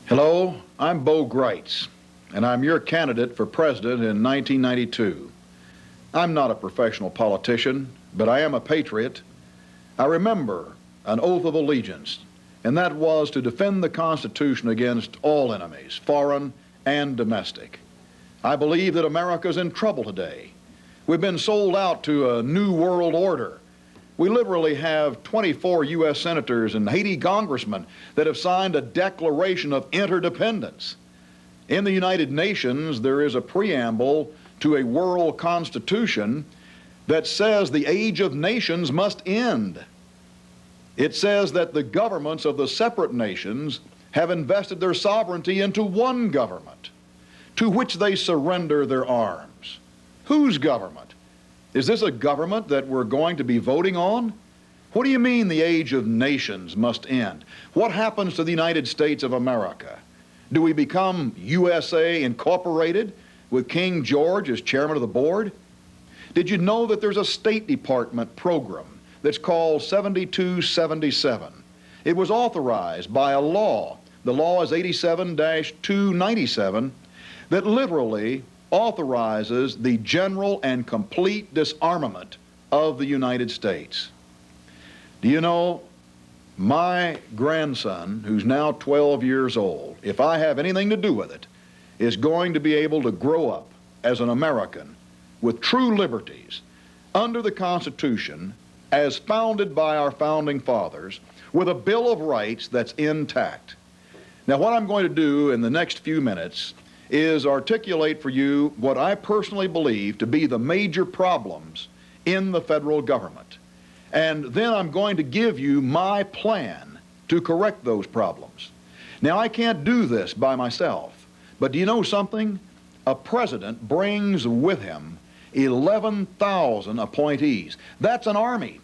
Hello, I'm Bo Gritz, and I'm your candidate for president in 1992. I'm not a professional politician, but I am a patriot. I remember an oath of allegiance, and that was to defend the Constitution against all enemies, foreign and domestic. I believe that America's in trouble today. We've been sold out to a new world order. We literally have 24 U.S. senators and 80 congressmen that have signed a declaration of interdependence. In the United Nations, there is a preamble to a world constitution that says the age of nations must end. It says that the governments of the separate nations have invested their sovereignty into one government, to which they surrender their arms. Whose government? Is this a government that we're going to be voting on? What do you mean the age of nations must end? What happens to the United States of America? Do we become USA Incorporated with King George as chairman of the board? Did you know that there's a State Department program that's called 7277? It was authorized by a law. The law is 87-297 that literally authorizes the general and complete disarmament of the United States. Do you know, my grandson, who's now 12 years old, if I have anything to do with it, is going to be able to grow up as an American with true liberties under the Constitution as founded by our founding fathers, with a Bill of Rights that's intact. Now, what I'm going to do in the next few minutes is articulate for you what I personally believe to be the major problems in the federal government. And then I'm going to give you my plan to correct those problems. Now, I can't do this by myself, but do you know something? A president brings with him 11,000 appointees. That's an army.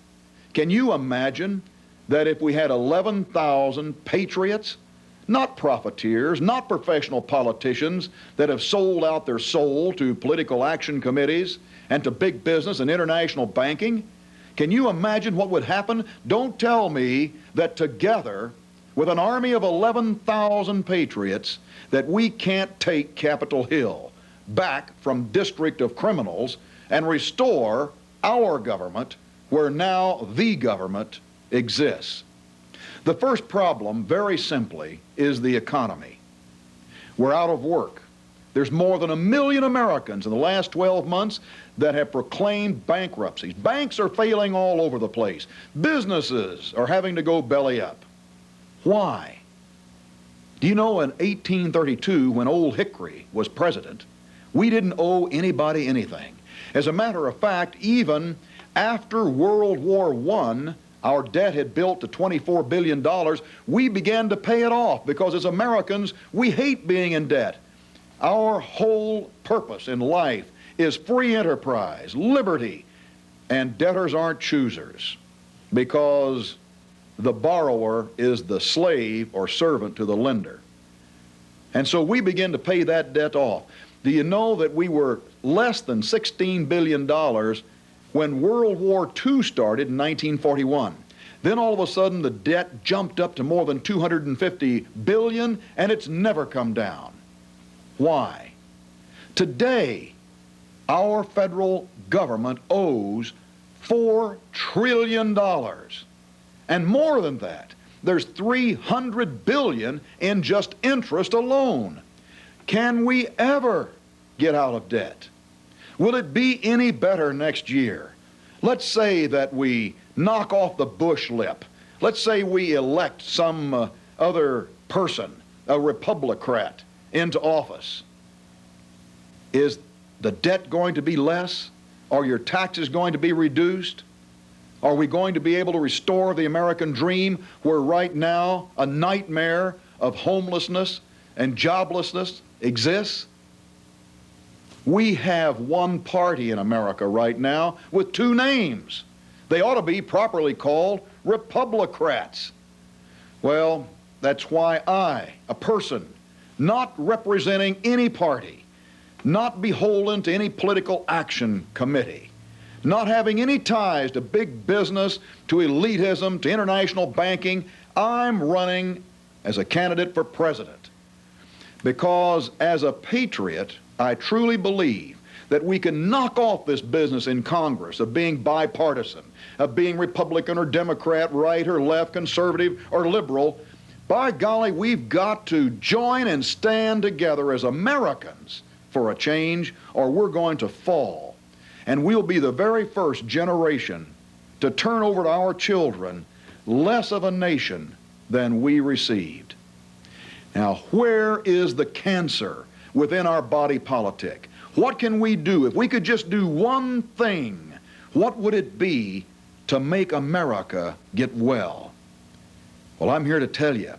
Can you imagine that if we had 11,000 patriots, not profiteers, not professional politicians that have sold out their soul to political action committees and to big business and international banking? Can you imagine what would happen? Don't tell me that together with an army of 11,000 patriots that we can't take Capitol Hill back from district of criminals and restore our government where now the government exists. The first problem, very simply, is the economy. We're out of work. There's more than 1 million Americans in the last 12 months that have proclaimed bankruptcies. Banks are failing all over the place. Businesses are having to go belly up. Why? Do you know in 1832, when Old Hickory was president, we didn't owe anybody anything. As a matter of fact, even after World War I, our debt had built to $24 billion. We began to pay it off because as Americans, we hate being in debt. Our whole purpose in life is free enterprise, liberty, and debtors aren't choosers because the borrower is the slave or servant to the lender. And so we begin to pay that debt off. Do you know that we were less than $16 billion when World War II started in 1941. Then all of a sudden the debt jumped up to more than $250 billion, and it's never come down. Why? Today, our federal government owes $4 trillion. And more than that, there's $300 billion in just interest alone. Can we ever get out of debt? Will it be any better next year? Let's say that we knock off the Bush lip. Let's say we elect some other person, a Republican, into office. Is the debt going to be less? Are your taxes going to be reduced? Are we going to be able to restore the American dream where right now a nightmare of homelessness and joblessness exists? We have one party in America right now with two names. They ought to be properly called Republicrats. Well, that's why I, a person not representing any party, not beholden to any political action committee, not having any ties to big business, to elitism, to international banking, I'm running as a candidate for president. because as a patriot, I truly believe that we can knock off this business in Congress of being bipartisan, of being Republican or Democrat, right or left, conservative or liberal. By golly, we've got to join and stand together as Americans for a change, or we're going to fall. And we'll be the very first generation to turn over to our children less of a nation than we received. Now, where is the cancer within our body politic? What can we do? If we could just do one thing, what would it be to make America get well? Well, I'm here to tell you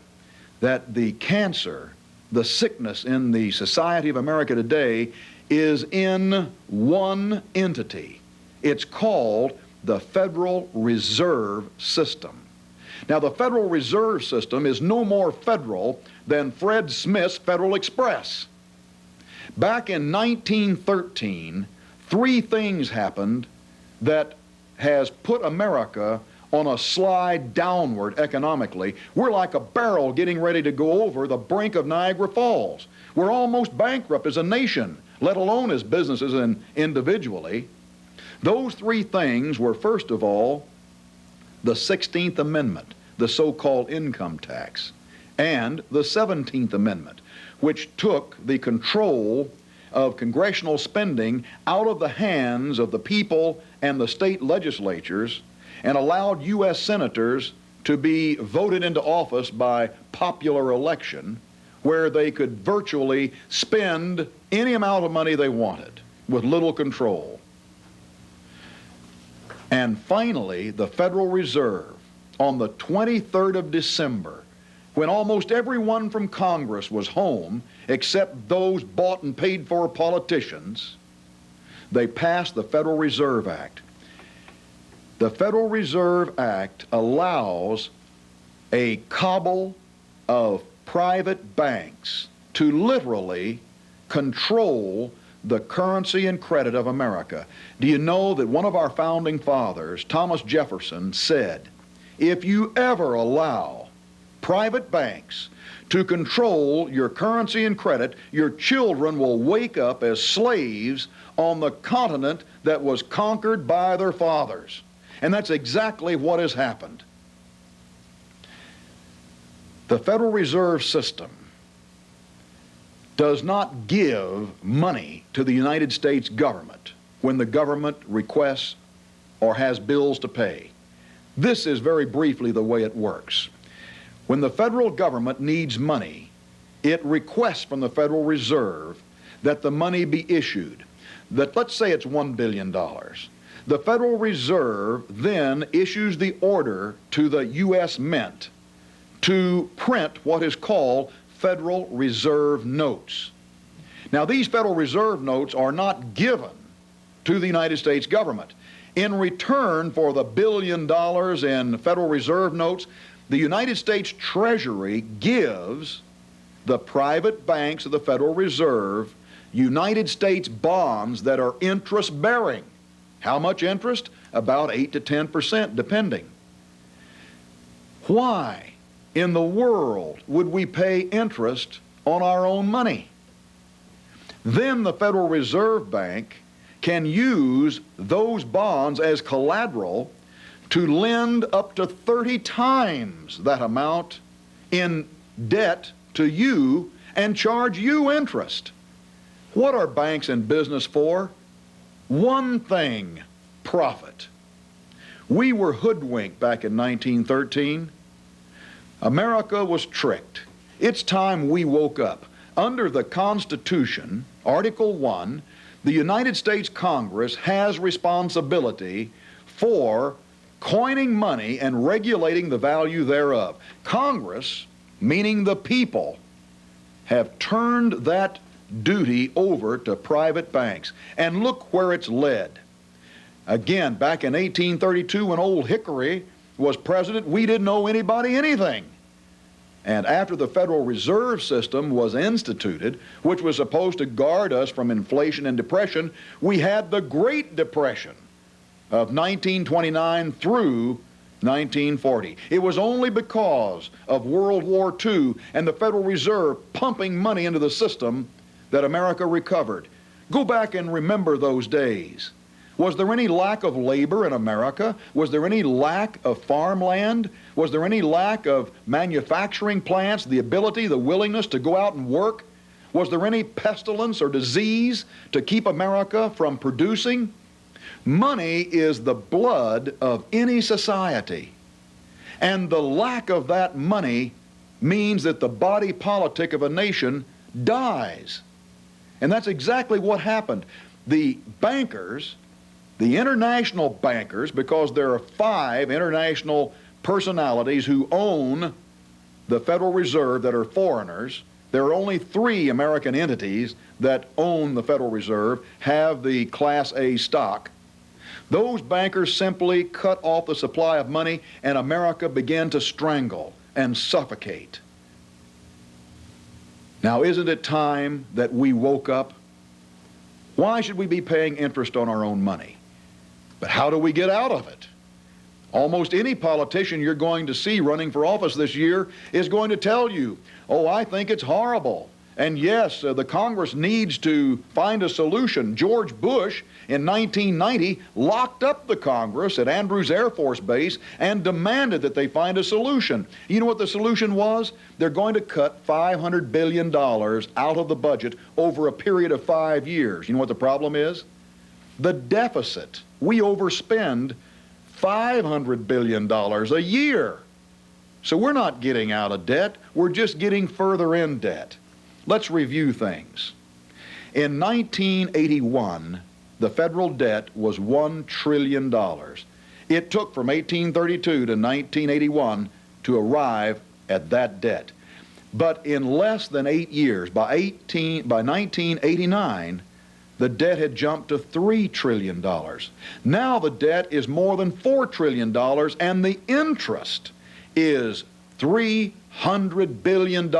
that the cancer, the sickness in the society of America today is in one entity. It's called the Federal Reserve System. Now, the Federal Reserve System is no more federal than Fred Smith's Federal Express. Back in 1913, three things happened that has put America on a slide downward economically. We're like a barrel getting ready to go over the brink of Niagara Falls. We're almost bankrupt as a nation, let alone as businesses and individually. Those three things were, first of all, the 16th Amendment, the so-called income tax, and the 17th Amendment, which took the control of congressional spending out of the hands of the people and the state legislatures and allowed U.S. senators to be voted into office by popular election, where they could virtually spend any amount of money they wanted with little control. And finally, the Federal Reserve, on the 23rd of December, when almost everyone from Congress was home, except those bought and paid for politicians, they passed the Federal Reserve Act. The Federal Reserve Act allows a cabal of private banks to literally control the currency and credit of America. Do you know that one of our founding fathers, Thomas Jefferson, said, if you ever allow private banks to control your currency and credit, your children will wake up as slaves on the continent that was conquered by their fathers. And that's exactly what has happened. The Federal Reserve System does not give money to the United States government when the government requests or has bills to pay. This is very briefly the way it works. When the federal government needs money, it requests from the Federal Reserve that the money be issued. That, let's say it's $1 billion. The Federal Reserve then issues the order to the U.S. Mint to print what is called Federal Reserve notes. Now, these Federal Reserve notes are not given to the United States government. In return for the $1 billion in Federal Reserve notes, the United States Treasury gives the private banks of the Federal Reserve United States bonds that are interest-bearing. How much interest? About 8 to 10%, depending. Why in the world would we pay interest on our own money? Then the Federal Reserve Bank can use those bonds as collateral to lend up to 30 times that amount in debt to you and charge you interest. What are banks in business for? One thing: profit. We were hoodwinked back in 1913. America was tricked. It's time we woke up. Under the Constitution, Article 1, the United States Congress has responsibility for coining money and regulating the value thereof. Congress, meaning the people, have turned that duty over to private banks. And look where it's led. Again, back in 1832, when Old Hickory was president, we didn't owe anybody anything. And after the Federal Reserve System was instituted, which was supposed to guard us from inflation and depression, we had the Great Depression of 1929 through 1940. It was only because of World War II and the Federal Reserve pumping money into the system that America recovered. Go back and remember those days. Was there any lack of labor in America? Was there any lack of farmland? Was there any lack of manufacturing plants, the ability, the willingness to go out and work? Was there any pestilence or disease to keep America from producing? Money is the blood of any society. And the lack of that money means that the body politic of a nation dies. And that's exactly what happened. The bankers, the international bankers, because there are 5 international personalities who own the Federal Reserve that are foreigners. There are only 3 American entities that own the Federal Reserve, have the Class A stock. Those bankers simply cut off the supply of money, and America began to strangle and suffocate. Now, isn't it time that we woke up? Why should we be paying interest on our own money? But how do we get out of it? Almost any politician you're going to see running for office this year is going to tell you, oh, I think it's horrible. And yes, the Congress needs to find a solution. George Bush in 1990 locked up the Congress at Andrews Air Force Base and demanded that they find a solution. You know what the solution was? They're going to cut $500 billion out of the budget over a period of 5 years. You know what the problem is? The deficit. We overspend $500 billion a year. So we're not getting out of debt, we're just getting further in debt. Let's review things. In 1981, the federal debt was $1 trillion. It took from 1832 to 1981 to arrive at that debt. But in less than 8 years, by 1989, the debt had jumped to $3 trillion. Now the debt is more than $4 trillion, and the interest is $300 billion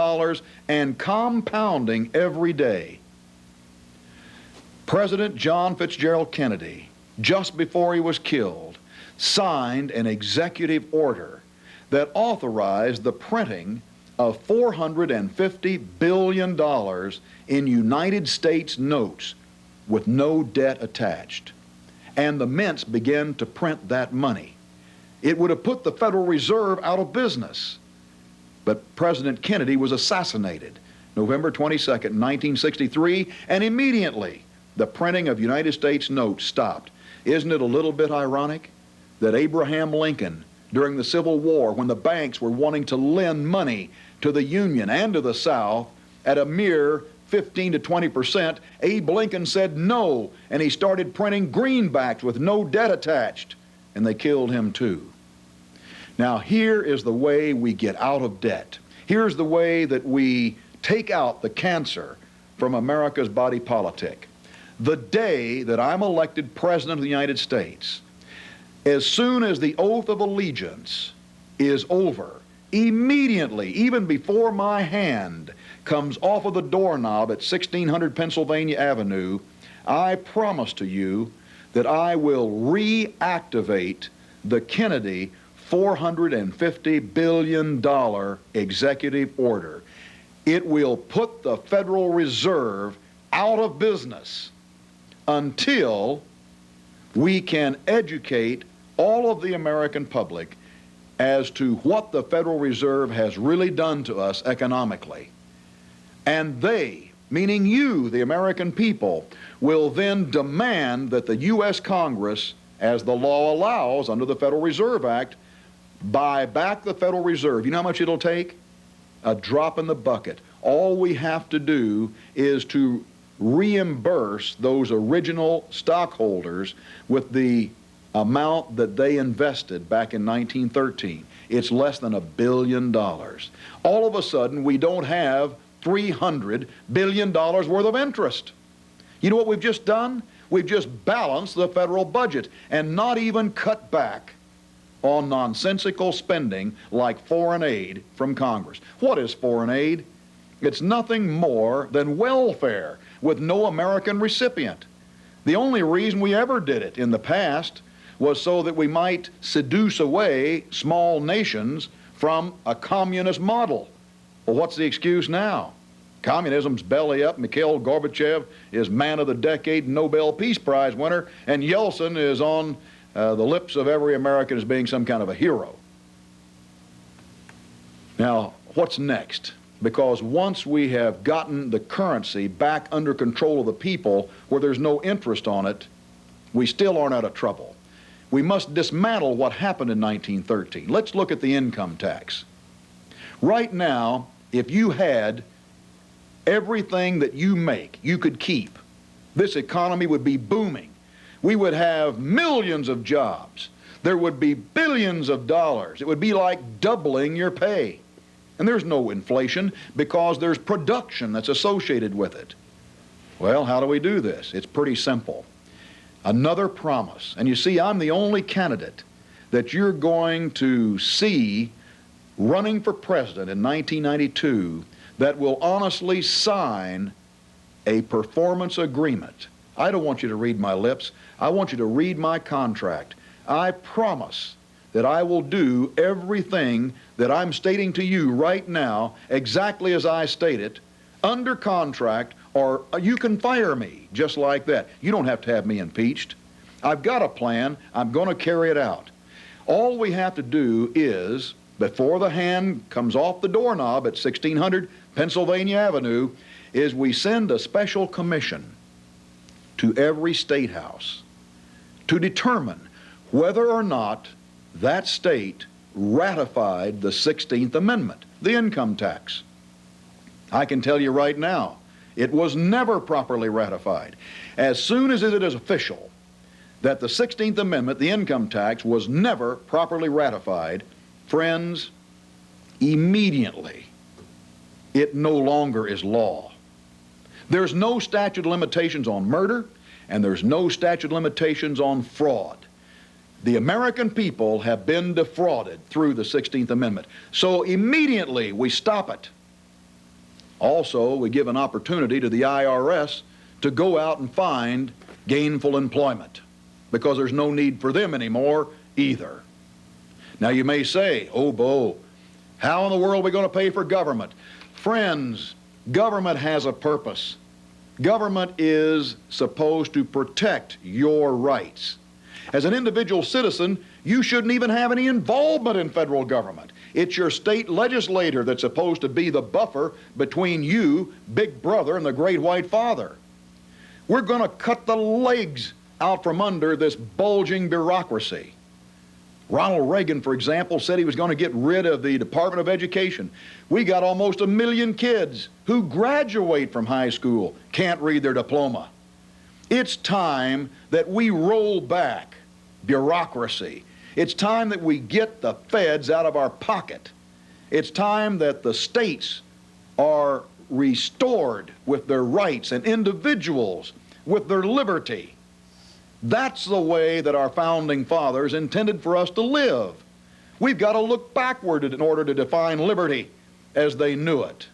and compounding every day. President John Fitzgerald Kennedy, just before he was killed, signed an executive order that authorized the printing of $450 billion in United States notes with no debt attached. And the mints began to print that money. It would have put the Federal Reserve out of business. But President Kennedy was assassinated November 22nd, 1963, and immediately the printing of United States notes stopped. Isn't it a little bit ironic that Abraham Lincoln, during the Civil War, when the banks were wanting to lend money to the Union and to the South at a mere 15 to 20%, Abe Lincoln said no, and he started printing greenbacks with no debt attached, and they killed him too. Now, here is the way we get out of debt. Here's the way that we take out the cancer from America's body politic. The day that I'm elected President of the United States, as soon as the oath of allegiance is over, immediately, even before my hand comes off of the doorknob at 1600 Pennsylvania Avenue, I promise to you that I will reactivate the Kennedy $450 billion executive order. It will put the Federal Reserve out of business until we can educate all of the American public as to what the Federal Reserve has really done to us economically. And they, meaning you, the American people, will then demand that the U.S. Congress, as the law allows under the Federal Reserve Act, buy back the Federal Reserve. You know how much it'll take? A drop in the bucket. All we have to do is to reimburse those original stockholders with the amount that they invested back in 1913. It's less than $1 billion. All of a sudden, we don't have $300 billion worth of interest. You know what we've just done? We've just balanced the federal budget and not even cut back on nonsensical spending like foreign aid from Congress. What is foreign aid? It's nothing more than welfare with no American recipient. The only reason we ever did it in the past was so that we might seduce away small nations from a communist model. Well, what's the excuse now? Communism's belly up. Mikhail Gorbachev is man of the decade, Nobel Peace Prize winner, and Yeltsin is on the lips of every American as being some kind of a hero. Now, what's next? Because once we have gotten the currency back under control of the people where there's no interest on it, we still aren't out of trouble. We must dismantle what happened in 1913. Let's look at the income tax. Right now, if you had everything that you make, you could keep, this economy would be booming. We would have millions of jobs. There would be billions of dollars. It would be like doubling your pay. And there's no inflation because there's production that's associated with it. Well, how do we do this? It's pretty simple. Another promise. And you see, I'm the only candidate that you're going to see running for president in 1992 that will honestly sign a performance agreement. I don't want you to read my lips. I want you to read my contract. I promise that I will do everything that I'm stating to you right now exactly as I state it, under contract, or you can fire me just like that. You don't have to have me impeached. I've got a plan. I'm going to carry it out. All we have to do is, before the hand comes off the doorknob at 1600 Pennsylvania Avenue, is we send a special commission to every state house to determine whether or not that state ratified the 16th Amendment, the income tax. I can tell you right now, it was never properly ratified. As soon as it is official that the 16th Amendment, the income tax, was never properly ratified, friends, immediately it no longer is law. There's no statute of limitations on murder, and there's no statute of limitations on fraud. The American people have been defrauded through the 16th Amendment. So immediately we stop it. Also, we give an opportunity to the IRS to go out and find gainful employment, because there's no need for them anymore either. Now you may say, oh, Bo, how in the world are we going to pay for government? Friends, government has a purpose. Government is supposed to protect your rights. As an individual citizen, you shouldn't even have any involvement in federal government. It's your state legislator that's supposed to be the buffer between you, Big Brother, and the Great White Father. We're going to cut the legs out from under this bulging bureaucracy. Ronald Reagan, for example, said he was going to get rid of the Department of Education. We got almost 1 million kids who graduate from high school, can't read their diploma. It's time that we roll back bureaucracy. It's time that we get the feds out of our pocket. It's time that the states are restored with their rights and individuals with their liberty. That's the way that our founding fathers intended for us to live. We've got to look backward in order to define liberty as they knew it.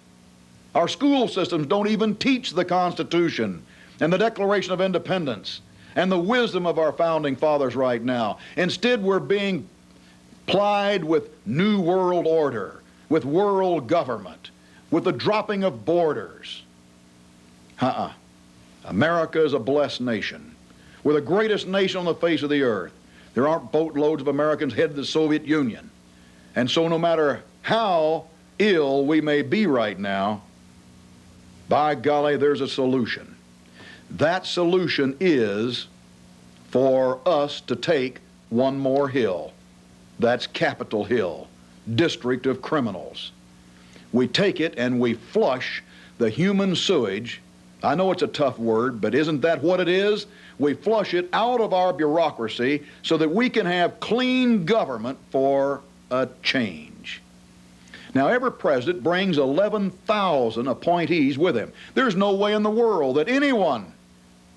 Our school systems don't even teach the Constitution and the Declaration of Independence and the wisdom of our founding fathers right now. Instead, we're being plied with New World Order, with world government, with the dropping of borders. America is a blessed nation. We're the greatest nation on the face of the earth. There aren't boatloads of Americans headed to the Soviet Union. And so no matter how ill we may be right now, by golly, there's a solution. That solution is for us to take one more hill. That's Capitol Hill, District of Criminals. We take it and we flush the human sewage. I know it's a tough word, but isn't that what it is? We flush it out of our bureaucracy so that we can have clean government for a change. Now, every president brings 11,000 appointees with him. There's no way in the world that anyone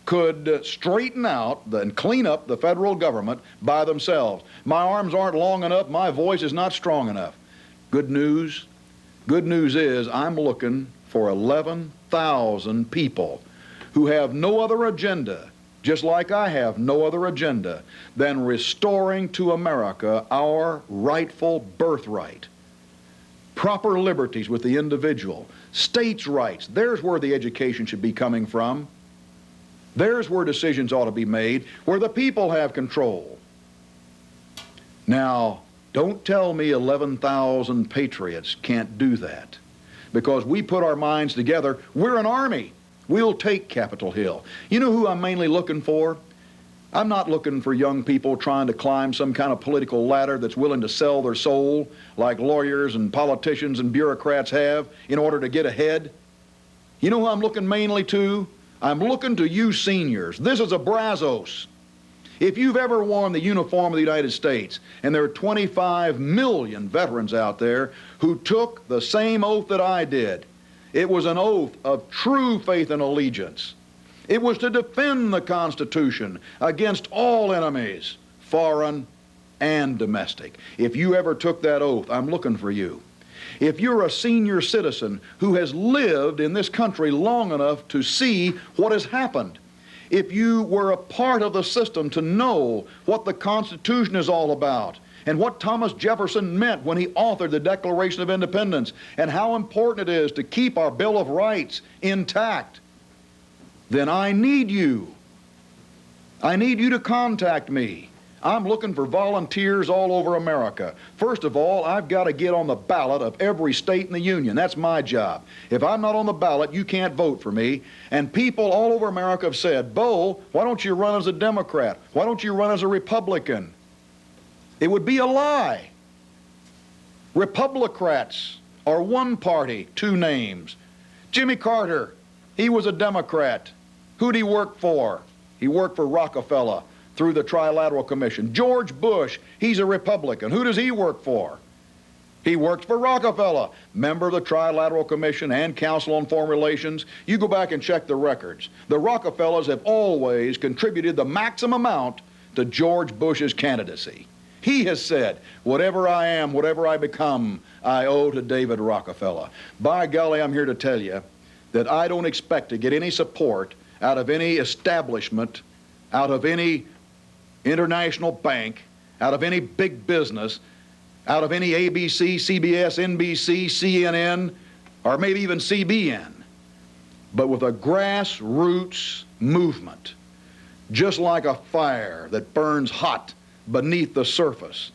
could straighten out and clean up the federal government by themselves. My arms aren't long enough. My voice is not strong enough. Good news. Good news is I'm looking for 11,000 people who have no other agenda just like I have no other agenda than restoring to America our rightful birthright, proper liberties with the individual, states' rights. There's where the education should be coming from. There's where decisions ought to be made, where the people have control. Now, don't tell me 11,000 patriots can't do that, because we put our minds together. We're an army. We'll take Capitol Hill. You know who I'm mainly looking for? I'm not looking for young people trying to climb some kind of political ladder that's willing to sell their soul like lawyers and politicians and bureaucrats have in order to get ahead. You know who I'm looking mainly to? I'm looking to you seniors. This is a Brazos. If you've ever worn the uniform of the United States, and there are 25 million veterans out there who took the same oath that I did, it was an oath of true faith and allegiance. It was to defend the Constitution against all enemies, foreign and domestic. If you ever took that oath, I'm looking for you. If you're a senior citizen who has lived in this country long enough to see what has happened, if you were a part of the system to know what the Constitution is all about, and what Thomas Jefferson meant when he authored the Declaration of Independence, and how important it is to keep our Bill of Rights intact, then I need you. I need you to contact me. I'm looking for volunteers all over America. First of all, I've got to get on the ballot of every state in the Union. That's my job. If I'm not on the ballot, you can't vote for me. And people all over America have said, Bo, why don't you run as a Democrat? Why don't you run as a Republican? It would be a lie. Republicrats are one party, two names. Jimmy Carter, he was a Democrat. Who'd he work for? He worked for Rockefeller through the Trilateral Commission. George Bush, he's a Republican. Who does he work for? He worked for Rockefeller, member of the Trilateral Commission and Council on Foreign Relations. You go back and check the records. The Rockefellers have always contributed the maximum amount to George Bush's candidacy. He has said, whatever I am, whatever I become, I owe to David Rockefeller. By golly, I'm here to tell you that I don't expect to get any support out of any establishment, out of any international bank, out of any big business, out of any ABC, CBS, NBC, CNN, or maybe even CBN, but with a grassroots movement, just like a fire that burns hot beneath the surface.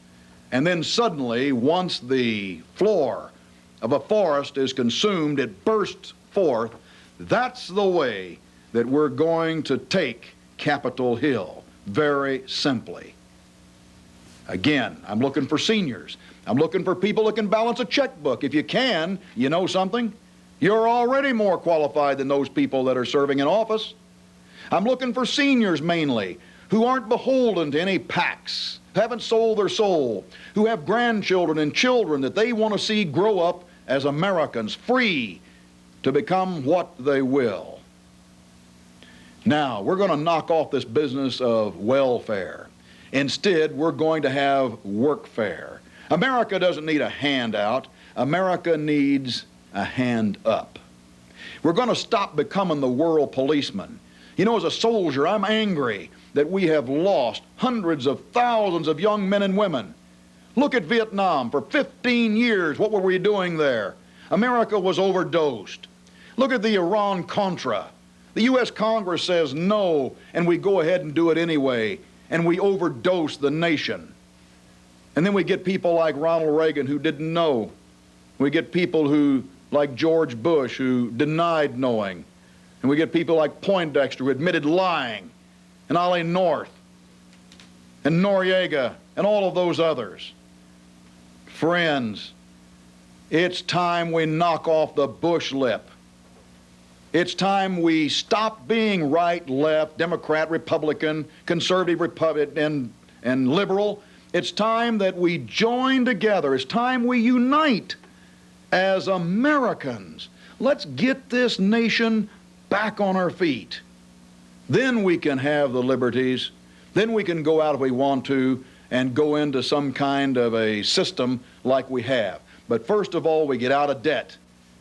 And then suddenly, once the floor of a forest is consumed, it bursts forth. That's the way that we're going to take Capitol Hill, very simply. Again, I'm looking for seniors. I'm looking for people that can balance a checkbook. If you can, you know something? You're already more qualified than those people that are serving in office. I'm looking for seniors mainly, who aren't beholden to any PACs, haven't sold their soul, who have grandchildren and children that they want to see grow up as Americans, free to become what they will. Now, we're going to knock off this business of welfare. Instead, we're going to have workfare. America doesn't need a handout. America needs a hand up. We're going to stop becoming the world policeman. You know, as a soldier, I'm angry that we have lost hundreds of thousands of young men and women. Look at Vietnam. For 15 years, what were we doing there? America was overdosed. Look at the Iran-Contra. The U.S. Congress says no, and we go ahead and do it anyway, and we overdose the nation. And then we get people like Ronald Reagan who didn't know. We get people who, like George Bush, who denied knowing. And we get people like Poindexter who admitted lying, and Ollie North, and Noriega, and all of those others. Friends, it's time we knock off the Bush lip. It's time we stop being right, left, Democrat, Republican, conservative, Republican, and liberal. It's time that we join together. It's time we unite as Americans. Let's get this nation back on our feet. Then we can have the liberties. Then we can go out if we want to and go into some kind of a system like we have. But first of all, we get out of debt.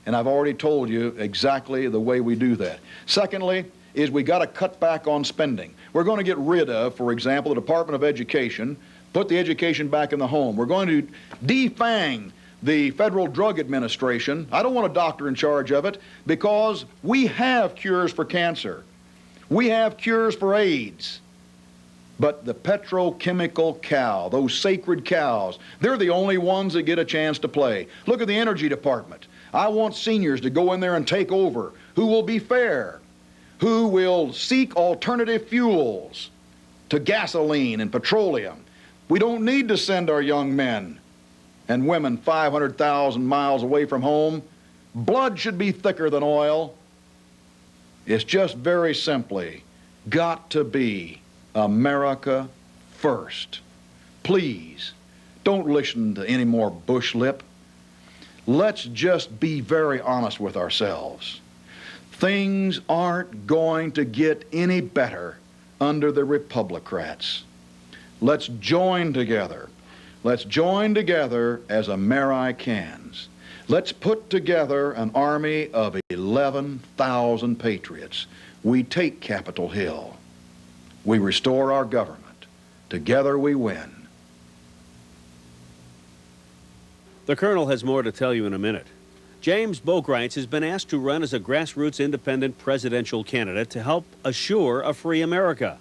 And I've already told you exactly the way we do that. Secondly, is we got to cut back on spending. We're going to get rid of, for example, the Department of Education, put the education back in the home. We're going to defang the Federal Drug Administration. I don't want a doctor in charge of it because we have cures for cancer. We have cures for AIDS. But the petrochemical cow, those sacred cows, they're the only ones that get a chance to play. Look at the Energy Department. I want seniors to go in there and take over, who will be fair, who will seek alternative fuels to gasoline and petroleum. We don't need to send our young men and women 500,000 miles away from home. Blood should be thicker than oil. It's just very simply got to be America first. Please, don't listen to any more Bush lip. Let's just be very honest with ourselves. Things aren't going to get any better under the Republicrats. Let's join together. Let's join together as Americans. Let's put together an army of 11,000 patriots. We take Capitol Hill. We restore our government. Together we win. The Colonel has more to tell you in a minute. James Gritz has been asked to run as a grassroots independent presidential candidate to help assure a free America.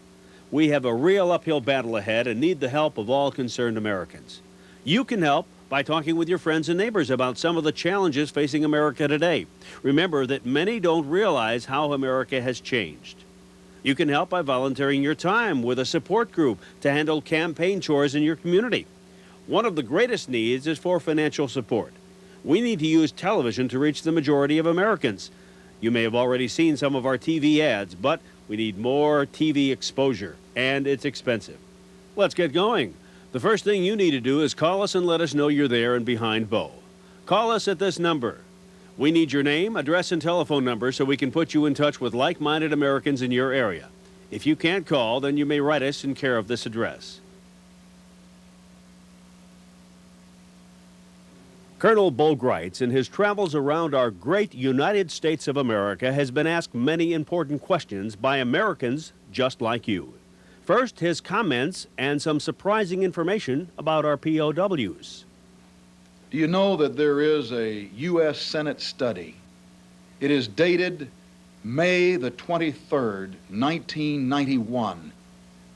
We have a real uphill battle ahead and need the help of all concerned Americans. You can help by talking with your friends and neighbors about some of the challenges facing America today. Remember that many don't realize how America has changed. You can help by volunteering your time with a support group to handle campaign chores in your community. One of the greatest needs is for financial support. We need to use television to reach the majority of Americans. You may have already seen some of our TV ads, but we need more TV exposure, and it's expensive. Let's get going. The first thing you need to do is call us and let us know you're there and behind Bo. Call us at this number. We need your name, address, and telephone number so we can put you in touch with like-minded Americans in your area. If you can't call, then you may write us in care of this address. Colonel Gritz, in his travels around our great United States of America, has been asked many important questions by Americans just like you. First, his comments and some surprising information about our POWs. Do you know that there is a U.S. Senate study? It is dated May the 23rd, 1991,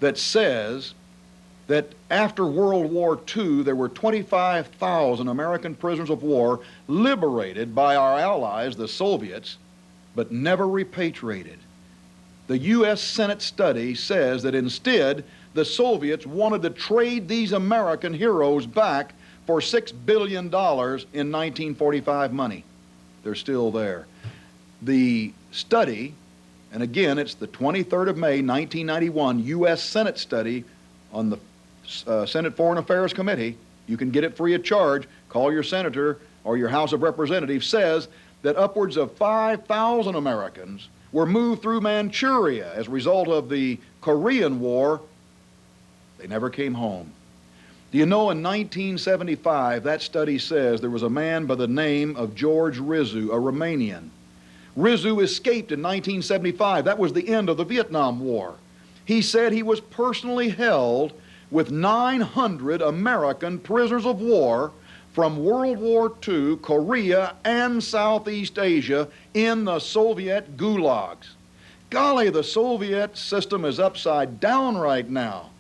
that says that after World War II, there were 25,000 American prisoners of war liberated by our allies, the Soviets, but never repatriated. The U.S. Senate study says that instead, the Soviets wanted to trade these American heroes back for $6 billion in 1945 money. They're still there. The study, and again, it's the 23rd of May, 1991, U.S. Senate study on the Senate Foreign Affairs Committee, you can get it free of charge, call your senator or your House of Representatives, says that upwards of 5,000 Americans were moved through Manchuria as a result of the Korean War. They never came home. Do you know in 1975, that study says there was a man by the name of George Rizzu, a Romanian. Rizzu escaped in 1975. That was the end of the Vietnam War. He said he was personally held with 900 American prisoners of war from World War II, Korea, and Southeast Asia in the Soviet gulags. Golly, the Soviet system is upside down right now.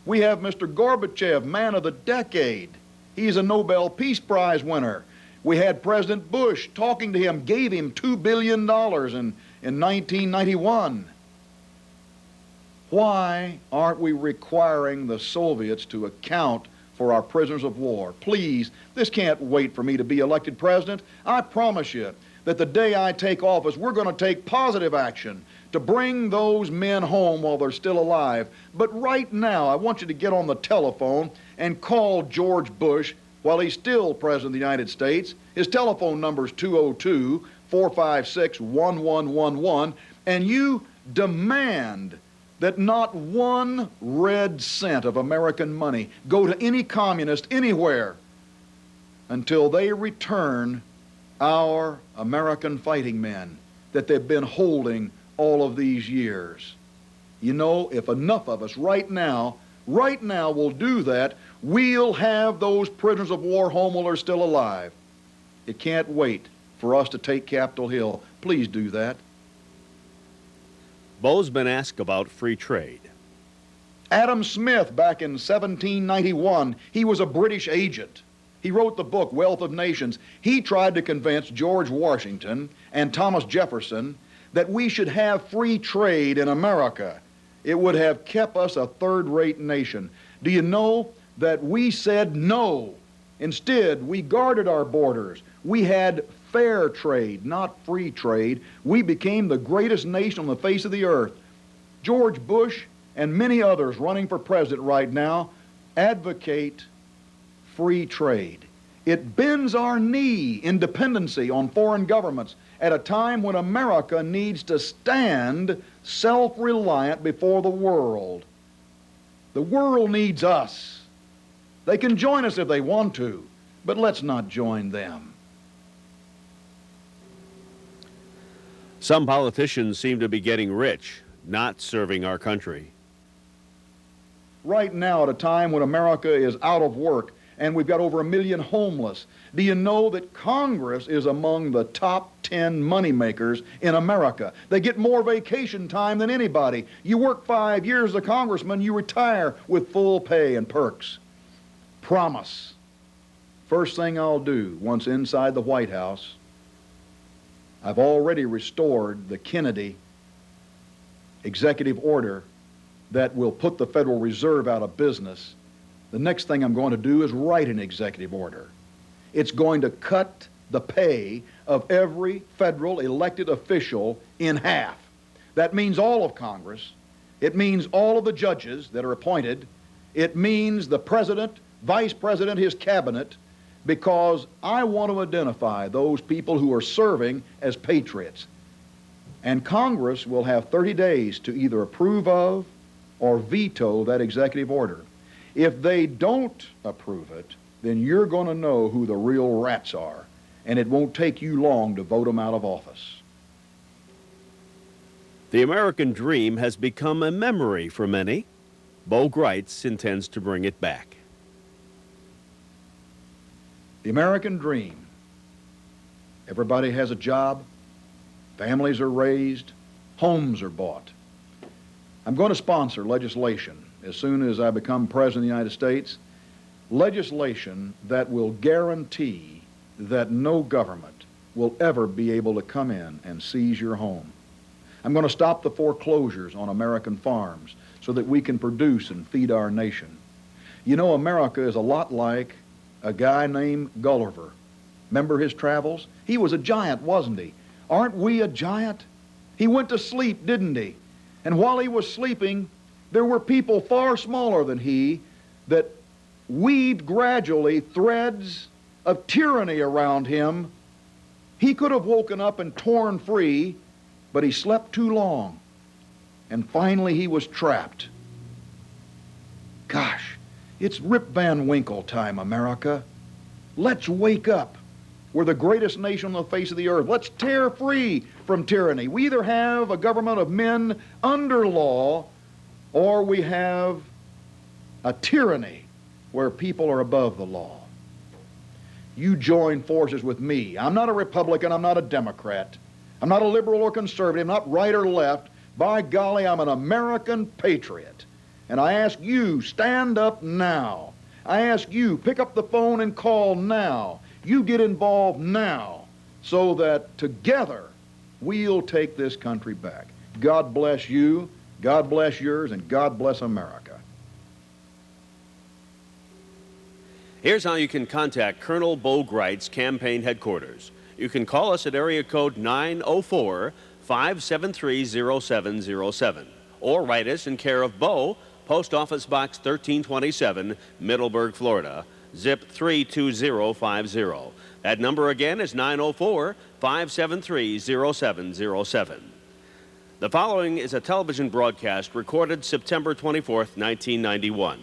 We have Mr. Gorbachev, man of the decade. He's a Nobel Peace Prize winner. We had President Bush talking to him, gave him $2 billion in 1991. Why aren't we requiring the Soviets to account for our prisoners of war? Please, this can't wait for me to be elected president. I promise you that the day I take office, we're going to take positive action to bring those men home while they're still alive. But right now, I want you to get on the telephone and call George Bush while he's still President of the United States. His telephone number is 202-456-1111, and you demand that not one red cent of American money go to any communist anywhere until they return our American fighting men that they've been holding all of these years. You know, if enough of us right now will do that, we'll have those prisoners of war home while they're still alive. It can't wait for us to take Capitol Hill. Please do that. Bo's been asked about free trade. Adam Smith, back in 1791, he was a British agent. He wrote the book, Wealth of Nations. He tried to convince George Washington and Thomas Jefferson that we should have free trade in America. It would have kept us a third-rate nation. Do you know that we said no? Instead, we guarded our borders. We had fair trade, not free trade. We became the greatest nation on the face of the earth. George Bush and many others running for president right now advocate free trade. It bends our knee in dependency on foreign governments at a time when America needs to stand self-reliant before the world. The world needs us. They can join us if they want to, but let's not join them. Some politicians seem to be getting rich, not serving our country. Right now, at a time when America is out of work and we've got over 1 million homeless, do you know that Congress is among the top 10 moneymakers in America? They get more vacation time than anybody. You work 5 years as a congressman, you retire with full pay and perks. Promise. First thing I'll do once inside the White House, I've already restored the Kennedy executive order that will put the Federal Reserve out of business. The next thing I'm going to do is write an executive order. It's going to cut the pay of every federal elected official in half. That means all of Congress. It means all of the judges that are appointed. It means the president, vice president, his cabinet, because I want to identify those people who are serving as patriots. And Congress will have 30 days to either approve of or veto that executive order. If they don't approve it, then you're going to know who the real rats are, and it won't take you long to vote them out of office. The American dream has become a memory for many. Bo Gritz intends to bring it back. The American dream. Everybody has a job, families are raised, homes are bought. I'm going to sponsor legislation as soon as I become President of the United States, legislation that will guarantee that no government will ever be able to come in and seize your home. I'm going to stop the foreclosures on American farms so that we can produce and feed our nation. You know, America is a lot like a guy named Gulliver. Remember his travels? He was a giant, wasn't he? Aren't we a giant? He went to sleep, didn't he? And while he was sleeping, there were people far smaller than he that weaved gradually threads of tyranny around him. He could have woken up and torn free, but he slept too long. And finally he was trapped. Gosh, it's Rip Van Winkle time, America. Let's wake up. We're the greatest nation on the face of the earth. Let's tear free from tyranny. We either have a government of men under law, or we have a tyranny where people are above the law. You join forces with me. I'm not a Republican. I'm not a Democrat. I'm not a liberal or conservative. I'm not right or left. By golly, I'm an American patriot. And I ask you, stand up now. I ask you, pick up the phone and call now. You get involved now so that together we'll take this country back. God bless you, God bless yours, and God bless America. Here's how you can contact Colonel Bo Gritz campaign headquarters. You can call us at area code 904-573-0707 or write us in care of Bo, Post Office Box 1327, Middleburg, Florida, zip 32050. That number again is 904-573-0707. The following is a television broadcast recorded September 24th, 1991.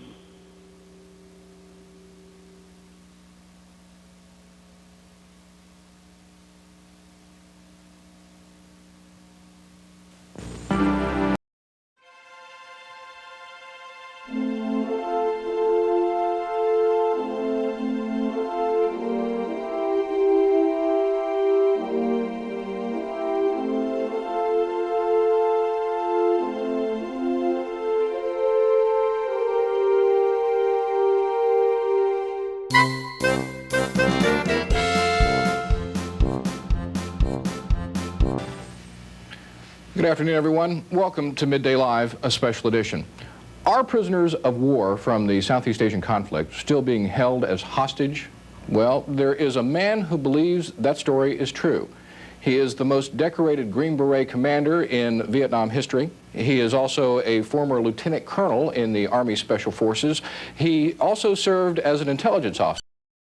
Good afternoon, everyone. Welcome to Midday Live, a special edition. Are prisoners of war from the Southeast Asian conflict still being held as hostage? Well, there is a man who believes that story is true. He is the most decorated Green Beret commander in Vietnam history. He is also a former lieutenant colonel in the Army Special Forces. He also served as an intelligence officer.